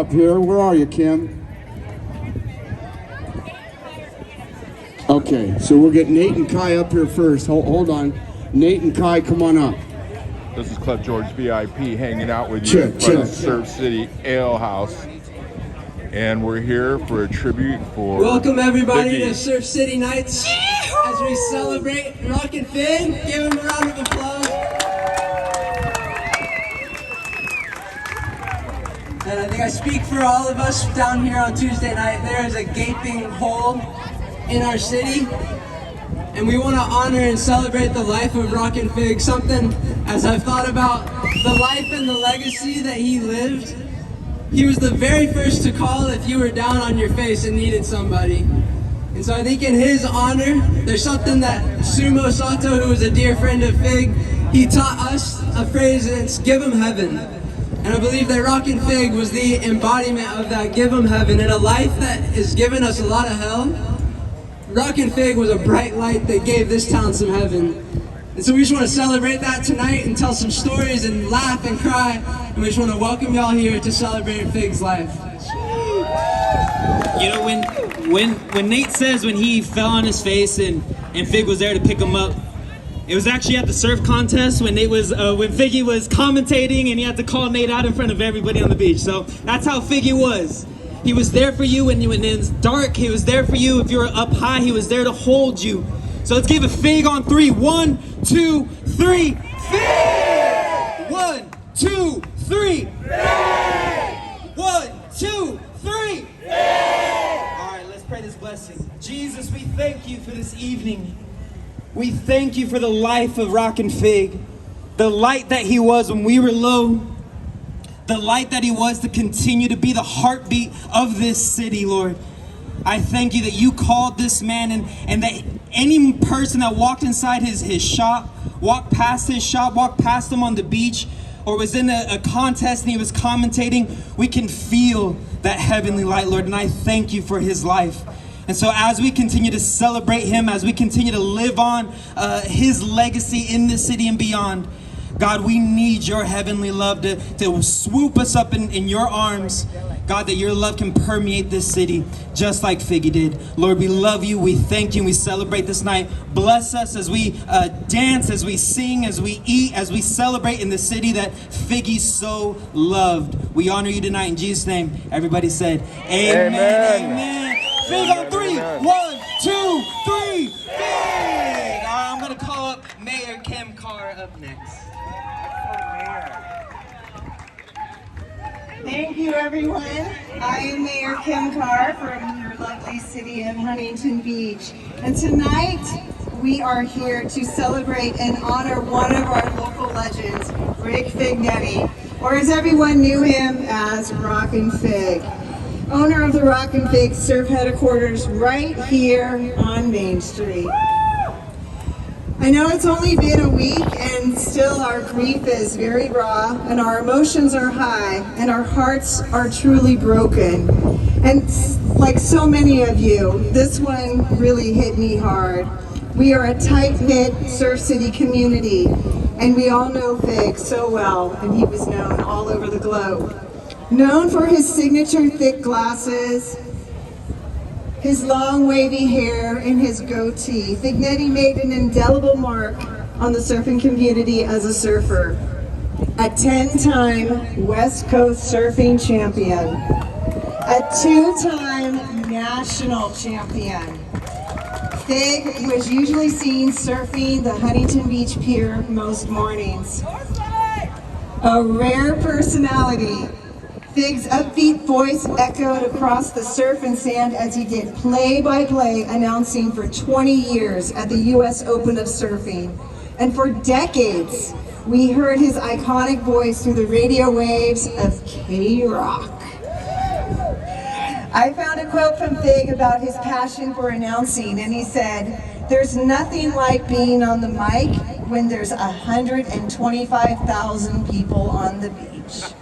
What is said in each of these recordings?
up here. Where are you, Kim? Okay, so we'll get Nate and Kai up here first. Hold on. Nate and Kai, come on up. This is Club George VIP hanging out with you in front of Surf City Ale House. And we're here for a tribute for Welcome everybody Figgy. to Surf City Nights as we celebrate Rockin Fig. Give him a round of applause. And I think I speak for all of us down here on Tuesday night. There is a gaping hole in our city, and we want to honor and celebrate the life of Rockin Fig. Something, as I've thought about the life and the legacy that he lived, he was the very first to call if you were down on your face and needed somebody. And so I think in his honor, there's something that Sumo Sato, who was a dear friend of Fig, he taught us a phrase, and it's give him heaven. And I believe that Rockin Fig was the embodiment of that give him heaven. In a life that has given us a lot of hell, Rockin Fig was a bright light that gave this town some heaven. And so we just want to celebrate that tonight and tell some stories and laugh and cry. And we just want to welcome y'all here to celebrate Fig's life. You know, when Nate says when he fell on his face and Fig was there to pick him up, it was actually at the surf contest when Nate was when Figgy was commentating and he had to call Nate out in front of everybody on the beach. So that's how Figgy was. He was there for you when it's dark. He was there for you if you were up high. He was there to hold you. So let's give a Fig on 3. 1, 2, 3. Fig! 1, 2, 3. Fig! 1, 2, 3. Fig! All right, let's pray this blessing. Jesus, we thank you for this evening. We thank you for the life of Rockin Fig, the light that he was when we were low, the light that he was to continue to be the heartbeat of this city, Lord. I thank you that you called this man and that any person that walked inside his shop, walked past his shop, walked past him on the beach, or was in a contest and he was commentating, we can feel that heavenly light, Lord, and I thank you for his life. And so as we continue to celebrate him, as we continue to live on his legacy in this city and beyond, God, we need your heavenly love to swoop us up in your arms. God, that your love can permeate this city just like Figgy did. Lord, we love you, we thank you, and we celebrate this night. Bless us as we dance, as we sing, as we eat, as we celebrate in the city that Figgy so loved. We honor you tonight in Jesus' name. Everybody said, amen, amen. Fig on 3. 1, 2, 3. Fig! All right, I'm going to call up Mayor Kim Carr up next. Thank you, everyone. I am Mayor Kim Carr from your lovely city of Huntington Beach. And tonight, we are here to celebrate and honor one of our local legends, Rick Fignetti, or as everyone knew him as Rockin Fig, owner of the Rockin Fig Surf Headquarters right here on Main Street. I know it's only been a week and still our grief is very raw and our emotions are high and our hearts are truly broken. And like so many of you, this one really hit me hard. We are a tight-knit Surf City community and we all know Fig so well, and he was known all over the globe. Known for his signature thick glasses, his long wavy hair, and his goatee, Fignetti made an indelible mark on the surfing community as a surfer. A 10-time West Coast surfing champion. A 2-time national champion. Fig was usually seen surfing the Huntington Beach Pier most mornings. A rare personality, Fig's upbeat voice echoed across the surf and sand as he did play-by-play announcing for 20 years at the U.S. Open of Surfing. And for decades, we heard his iconic voice through the radio waves of K-Rock. I found a quote from Fig about his passion for announcing, and he said, "There's nothing like being on the mic when there's 125,000 people on the beach."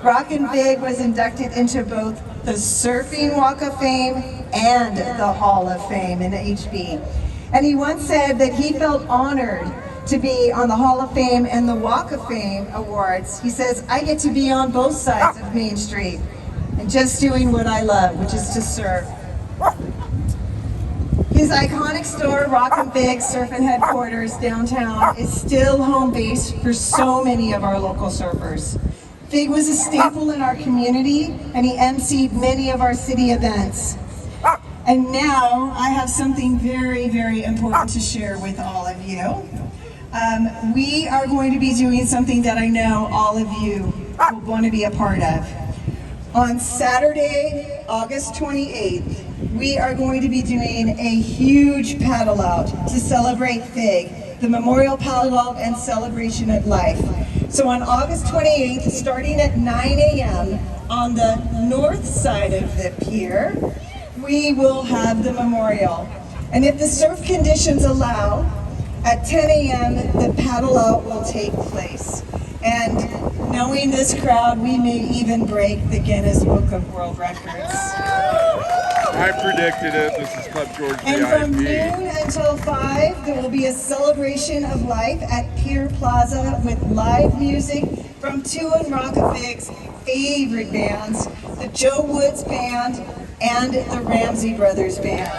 Rockin Fig was inducted into both the Surfing Walk of Fame and the Hall of Fame in HB. And he once said that he felt honored to be on the Hall of Fame and the Walk of Fame awards. He says, "I get to be on both sides of Main Street. and just doing what I love, which is to surf. His iconic store, Rockin Fig Surfing Headquarters downtown, is still home base for so many of our local surfers. Fig was a staple in our community, and he emceed many of our city events. And now I have something very, very important to share with all of you. We are going to be doing something that I know all of you will want to be a part of. On Saturday, August 28th, we are going to be doing a huge paddle out to celebrate Fig, the Memorial Paddle Out and Celebration of Life. So on August 28th, starting at 9 a.m. on the north side of the pier, we will have the memorial. And if the surf conditions allow, at 10 a.m. the paddle out will take place. And knowing this crowd, we may even break the Guinness Book of World Records. I predicted it. This is Club George And from VIP. noon until 5, there will be a celebration of life at Pier Plaza with live music from two of Rockin Fig's favorite bands, the Joe Woods Band and the Ramsey Brothers Band.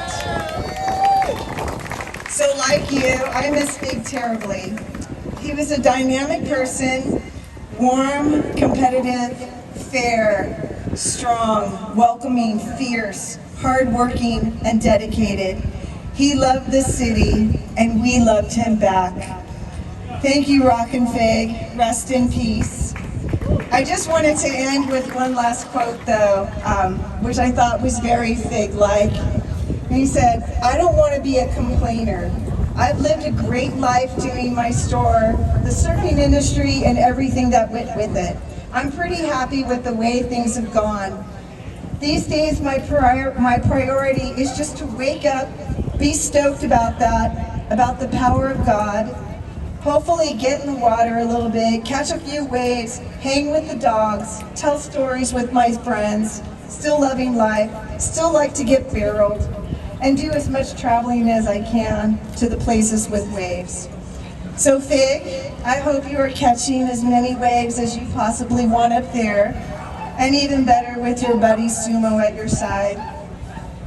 So like you, I miss Fig terribly. He was a dynamic person, warm, competitive, fair, strong, welcoming, fierce, hardworking, and dedicated. He loved the city, and we loved him back. Thank you, Rockin Fig. Rest in peace. I just wanted to end with one last quote, though, which I thought was very Fig-like. He said, "I don't want to be a complainer. I've lived a great life doing my store, the surfing industry, and everything that went with it. I'm pretty happy with the way things have gone. These days, my priority is just to wake up, be stoked about that, about the power of God, hopefully get in the water a little bit, catch a few waves, hang with the dogs, tell stories with my friends, still loving life, still like to get barreled, and do as much traveling as I can to the places with waves." So Fig, I hope you are catching as many waves as you possibly want up there, and even better with your buddy Sumo at your side.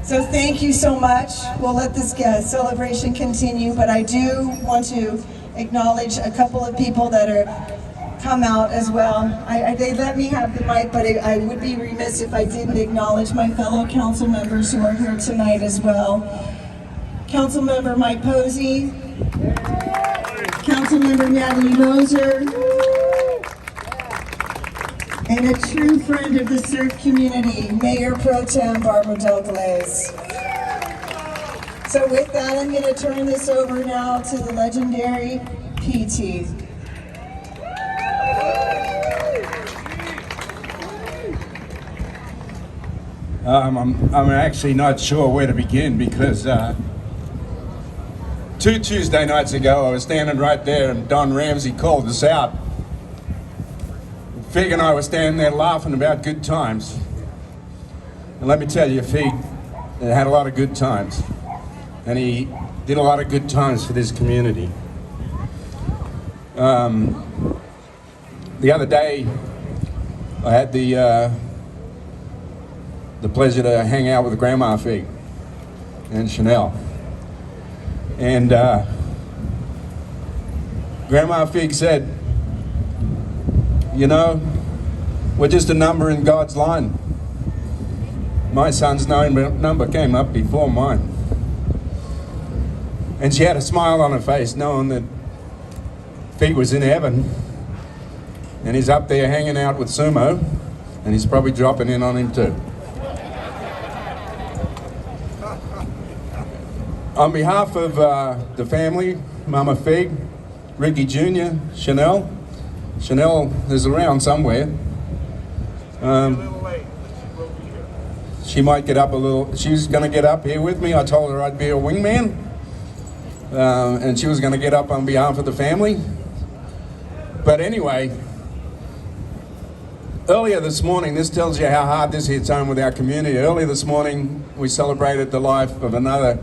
So thank you so much. We'll let this celebration continue, but I do want to acknowledge a couple of people that are come out as well. They let me have the mic, but I would be remiss if I didn't acknowledge my fellow council members who are here tonight as well. Councilmember Mike Posey, Councilmember Natalie Moser, and a true friend of the surf community, Mayor Pro Tem Barbara Delglaze. So with that, I'm going to turn this over now to the legendary PT. I'm actually not sure where to begin because 2 Tuesday nights ago I was standing right there and Don Ramsey called us out. Fig and I were standing there laughing about good times. And let me tell you, Fig had a lot of good times. And he did a lot of good times for this community. The other day I had the pleasure to hang out with Grandma Fig and Chanel. And Grandma Fig said, "You know, we're just a number in God's line. My son's number came up before mine." And she had a smile on her face knowing that Fig was in heaven and he's up there hanging out with Sumo and he's probably dropping in on him too. On behalf of the family, Mama Fig, Ricky Jr., Chanel is around somewhere. She might get up a little, she's gonna get up here with me. I told her I'd be a wingman. And she was gonna get up on behalf of the family. But anyway, earlier this morning, this tells you how hard this hits home with our community. Earlier this morning, we celebrated the life of another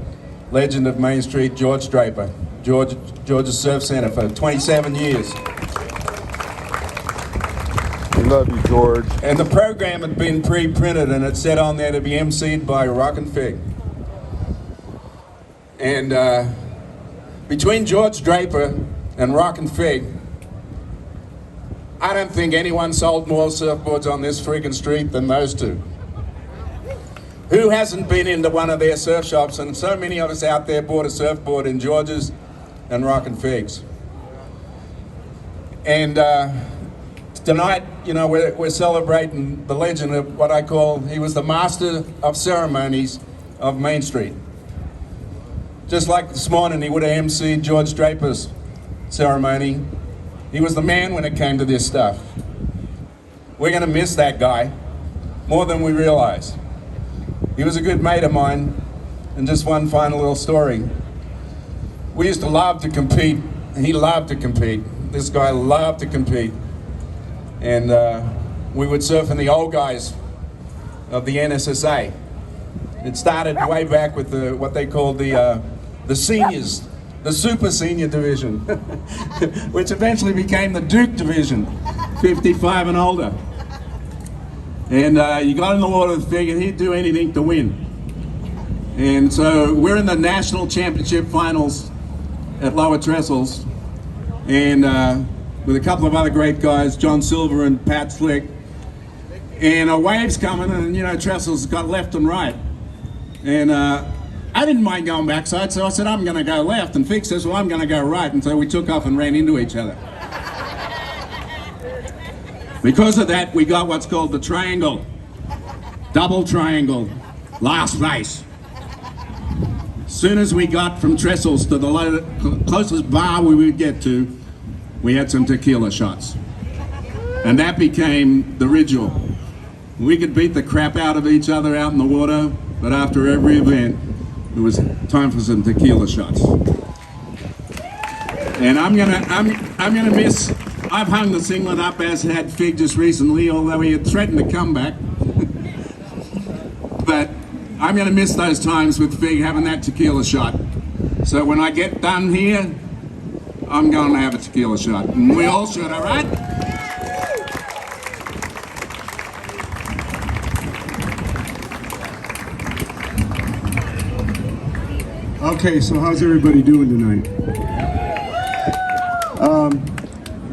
legend of Main Street, George Draper, Georgia Surf Center for 27 years. love you, George. And the program had been pre-printed, and it said on there to be emceed by Rockin Fig. And between George Draper and Rockin Fig, I don't think anyone sold more surfboards on this freaking street than those two. Who hasn't been into one of their surf shops? And so many of us out there bought a surfboard in George's and Rockin Fig's. And tonight, you know, we're celebrating the legend of what I call, he was the master of ceremonies of Main Street. Just like this morning, he would have emceed George Draper's ceremony. He was the man when it came to this stuff. We're gonna miss that guy more than we realize. He was a good mate of mine. And just one final little story. We used to love to compete, and he loved to compete. This guy loved to compete. And we would surf in the old guys of the NSSA. It started way back with what they called the seniors, the super senior division, which eventually became the Duke division, 55 and older. And you got in the water and figured he'd do anything to win. And so we're in the national championship finals at Lower Trestles, and with a couple of other great guys, John Silver and Pat Slick. And a wave's coming, and you know, Trestles got left and right. And I didn't mind going backside, so I said, I'm gonna go left. And Fig says, well, I'm gonna go right. And so we took off and ran into each other. Because of that, we got what's called the triangle. Double triangle, last place. As soon as we got from Trestles to the closest bar we would get to, we had some tequila shots. And that became the ritual. We could beat the crap out of each other out in the water, but after every event, it was time for some tequila shots. And I'm gonna miss, I've hung the singlet up, as had Fig just recently, although he had threatened to come back. But I'm gonna miss those times with Fig having that tequila shot. So when I get done here, I'm gonna have a tequila shot. And we all should, all right? Okay, so how's everybody doing tonight?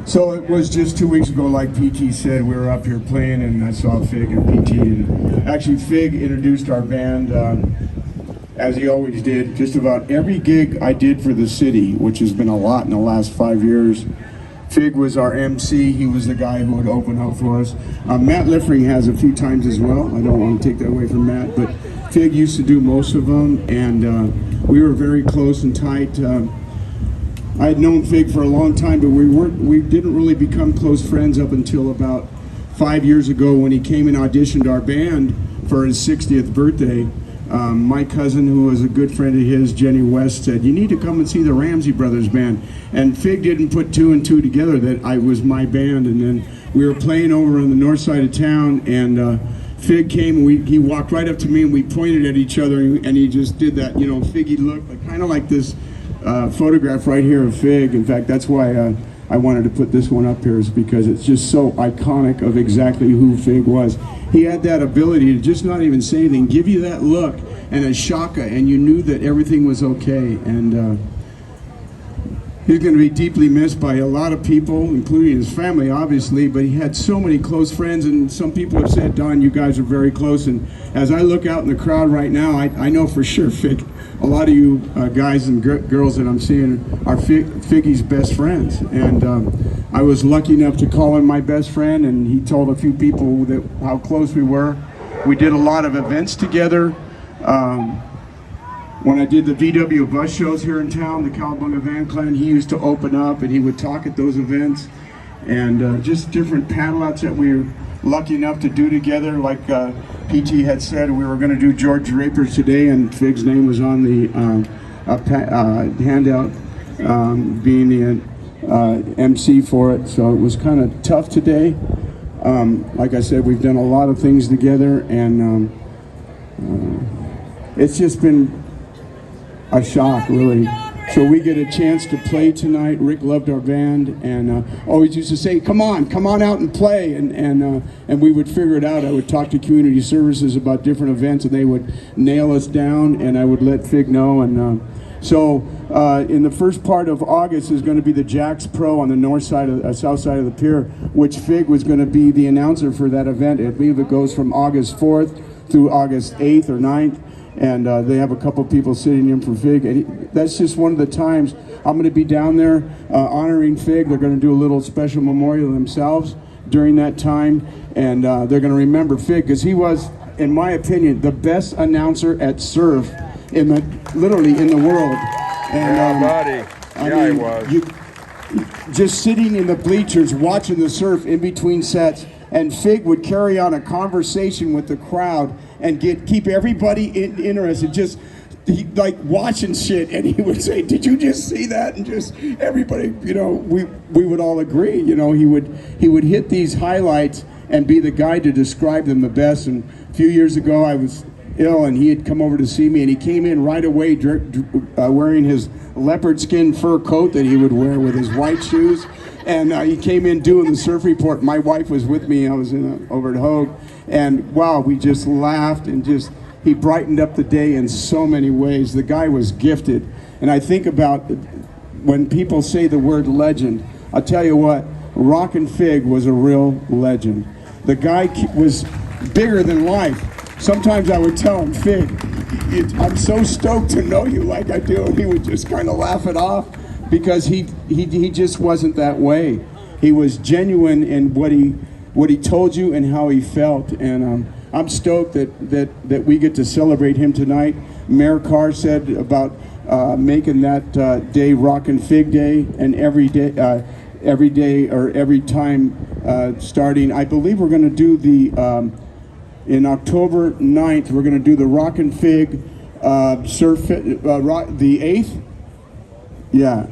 So it was just 2 weeks ago, like PT said, we were up here playing, and I saw Fig and PT. And actually, Fig introduced our band, as he always did. Just about every gig I did for the city, which has been a lot in the last 5 years, Fig was our MC. He was the guy who would open up for us. Matt Liffring has a few times as well. I don't want to take that away from Matt, but Fig used to do most of them, and we were very close and tight. I had known Fig for a long time, but we didn't really become close friends up until about 5 years ago when he came and auditioned our band for his 60th birthday. My cousin, who was a good friend of his, Jenny West, said, you need to come and see the Ramsey Brothers band. And Fig didn't put two and two together that I was my band. And then we were playing over on the north side of town, and Fig came, and he walked right up to me, and we pointed at each other, and he just did that, you know, Figgy look, like, kind of like this photograph right here of Fig. In fact, that's why I wanted to put this one up here, is because it's just so iconic of exactly who Fig was. He had that ability to just not even say anything, give you that look and a shaka, and you knew that everything was okay. And he's going to be deeply missed by a lot of people, including his family, obviously, but he had so many close friends, and some people have said, Don, you guys are very close. And as I look out in the crowd right now, I know for sure Fig, a lot of you guys and girls that I'm seeing are Figgy's best friends. And I was lucky enough to call him my best friend, and he told a few people that how close we were. We did a lot of events together. When I did the VW bus shows here in town, the Cowabunga Van Clan, he used to open up and he would talk at those events. And just different paddle outs that we were lucky enough to do together. Like PT had said, we were going to do George Draper's today, and Fig's name was on the handout, being the MC for it. So it was kind of tough today. Like I said, we've done a lot of things together, and it's just been a shock, really. So we get a chance to play tonight. Rick loved our band and always used to say, come on out and play. And we would figure it out. I would talk to community services about different events and they would nail us down and I would let Fig know. And so in the first part of August is going to be the Jacks Pro on the south side of the pier, which Fig was going to be the announcer for that event. I believe it goes from August 4th through August 8th or 9th. And they have a couple people sitting in for Fig. And that's just one of the times I'm going to be down there honoring Fig. They're going to do a little special memorial themselves during that time. And they're going to remember Fig because he was, in my opinion, the best announcer at surf literally in the world. And, buddy. Yeah, he was. Just sitting in the bleachers watching the surf in between sets. And Fig would carry on a conversation with the crowd and keep everybody interested, just like watching shit. And he would say, "Did you just see that?" And just everybody, we would all agree. He would hit these highlights and be the guy to describe them the best. And a few years ago, I was ill, and he had come over to see me, and he came in right away wearing his leopard skin fur coat that he would wear with his white shoes. And he came in doing the surf report. My wife was with me. I was over at Hogue. And wow, we just laughed and he brightened up the day in so many ways. The guy was gifted. And I think about when people say the word legend, I'll tell you what, Rockin Fig was a real legend. The guy was bigger than life. Sometimes I would tell him, Fig, I'm so stoked to know you like I do. And he would just kind of laugh it off. Because he just wasn't that way. He was genuine in what he told you and how he felt. And I'm stoked that we get to celebrate him tonight. Mayor Carr said about making that day Rockin Fig Day, and every day or every time starting. I believe we're going to do in October 9th, we're going to do the Rockin Fig surf the 8th. Yeah,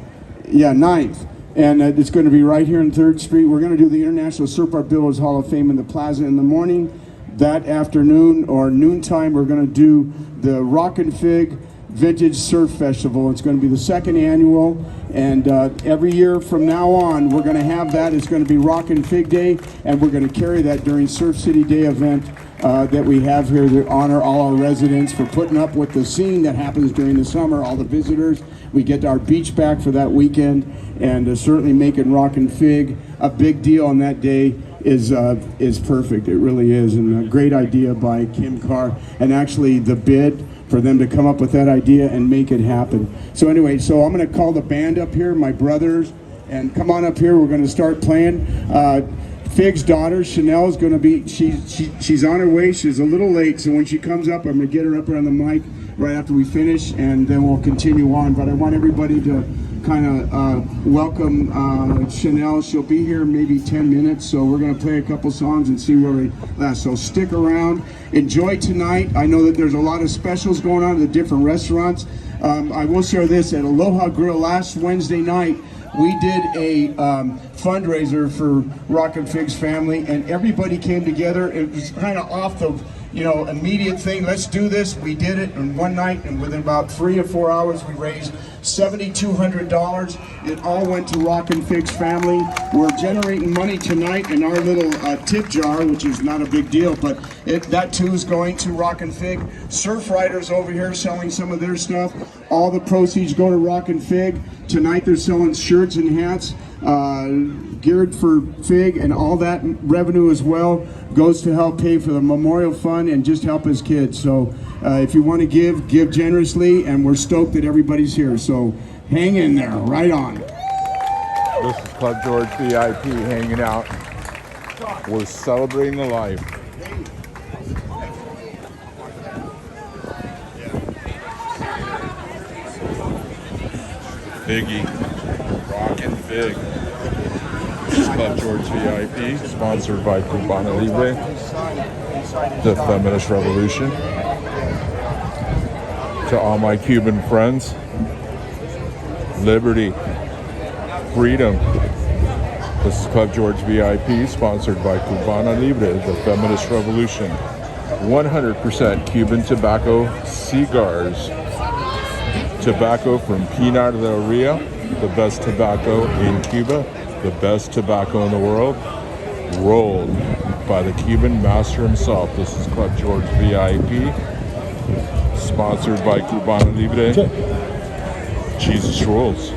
9th. And it's going to be right here on 3rd Street. We're going to do the International Surf Art Builders Hall of Fame in the Plaza in the morning. That afternoon or noontime, we're going to do the Rockin Fig Vintage Surf Festival. It's going to be the 2nd annual. And every year from now on, we're going to have that. It's going to be Rockin Fig Day. And we're going to carry that during Surf City Day event that we have here to honor all our residents for putting up with the scene that happens during the summer, all the visitors. We get our beach back for that weekend, and certainly making Rockin Fig a big deal on that day is perfect. It really is, and a great idea by Kim Carr, and actually the bid for them to come up with that idea and make it happen. So anyway, I'm going to call the band up here, my brothers, and come on up here. We're going to start playing. Fig's daughter, Chanel, is going to be, she's on her way. She's a little late, so when she comes up, I'm going to get her up here on the mic right after we finish, and then we'll continue on. But I want everybody to kind of welcome Chanel. She'll be here maybe 10 minutes, so we're going to play a couple songs and see where we last. So stick around. Enjoy tonight. I know that there's a lot of specials going on at the different restaurants. I will share this. At Aloha Grill last Wednesday night, we did a fundraiser for Rockin Fig's family, and everybody came together. It was kind of off the immediate thing. Let's do this. We did it in one night, and within about 3 or 4 hours, we raised $7,200. It all went to Rockin Fig's family. We're generating money tonight in our little tip jar, which is not a big deal, but that too is going to Rockin Fig. Surf Riders over here selling some of their stuff. All the proceeds go to Rockin Fig. Tonight they're selling shirts and hats geared for Fig, and all that revenue as well goes to help pay for the Memorial Fund and just help his kids. So if you want to give generously, and we're stoked that everybody's here. So hang in there, right on. This is Club George VIP hanging out. We're celebrating the life. Figgy, Rockin Fig. This is Club George VIP, sponsored by Cubana Libre, the Feminist Revolution. To all my Cuban friends, liberty, freedom. This is Club George VIP, sponsored by Cubana Libre, the Feminist Revolution. 100% Cuban tobacco cigars. Tobacco from Pinar del Rio, the best tobacco in Cuba, the best tobacco in the world, rolled by the Cuban master himself. This is Club George VIP, sponsored by Cubana Libre. Jesus rolls.